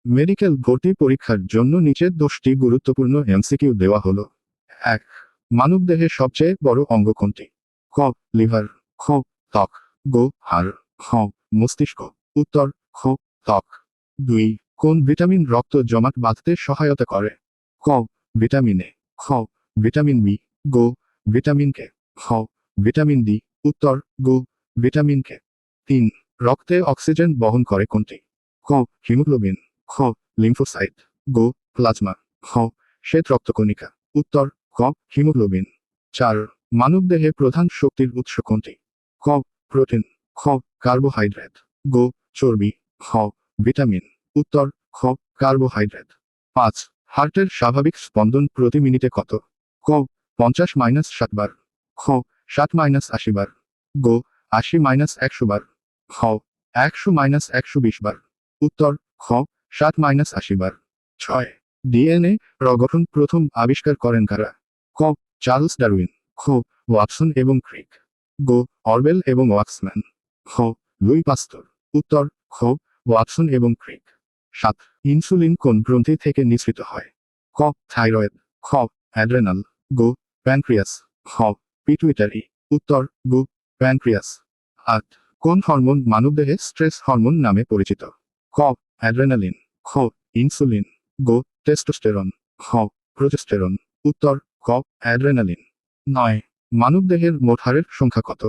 Medical ভর্তি পরীক্ষার জন্য নিচের 10টি গুরুত্বপূর্ণ এমসিকিউ দেওয়া হলো। 1. মানবদেহে সবচেয়ে বড় অঙ্গ কোনটি? ক. লিভার, খ. ত্বক, গ. হাড়, খ. মস্তিষ্ক। উত্তর খ. ত্বক। 2. কোন ভিটামিন রক্ত জমাট বাঁধতে সহায়তা করে? ক. ভিটামিন এ, খ. ভিটামিন বি, গ. ভিটামিন কে, খ. Vitamin D. উত্তর গ. Vitamin K. 3. রক্তে অক্সিজেন বহন করে কোনটি? ক. হিমোগ্লোবিন, খ. লিম্ফোসাইট, গ. প্লাজমা, খ. শ্বেত রক্তকণিকা। উত্তর খ. হিমোগ্লোবিন। 4. মানবদেহে প্রধান শক্তির উৎস কোনটি? ক. প্রোটিন, খ. কার্বোহাইড্রেট, গ. চর্বি, খ. ভিটামিন। উত্তর খ. কার্বোহাইড্রেট। 5. হার্টের স্বাভাবিক স্পন্দন প্রতি মিনিটে কত? ক. 50-60 বার, খ. 60-80 বার, গ. 80-100 বার, খ. 100-120 বার। উত্তর খ. 60-80 বার। 6. ডিএনএ গঠন প্রথম আবিষ্কার করেন কারা? ক. চার্লস ডারউইন, খ. ওয়াটসন এবং ক্রিক, গ. অরবেল এবং ওয়াক্সম্যান, খ. লুই পাস্তুর। উত্তর খ. ওয়াটসন এবং ক্রিক। 7. ইনসুলিন কোন গ্রন্থি থেকে নিঃসৃত হয়? ক. থাইরয়েড, খ. অ্যাড্রেনাল, গ. প্যানক্রিয়াস, খ. পিটুইটারি। উত্তর গ. প্যানক্রিয়াস। 8. কোন হরমোন মানবদেহে স্ট্রেস হরমোন নামে পরিচিত? ক. অ্যাড্রেনালিন, খ. ইনসুলিন, গ. টেস্টোস্টেরন, খ. প্রোজেস্টেরন। উত্তর ক. অ্যাড্রেনালিন। 9. মানবদেহের মোট হাড়ের সংখ্যা কত?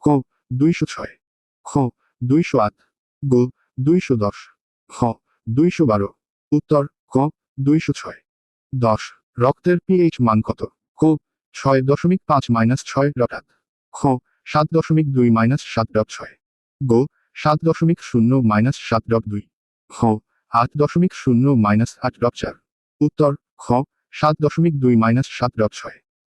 ক. 206, খ. 208, গ. 210, খ. 212। উত্তর ক. 206। 10. রক্তের পিএইচ মান কত? ক. 6.5-6.8, খ. 7.2-7.6, গ. 7.0-7.2, খ. 8.0-8.4। উত্তর খ. 7.2-7.6।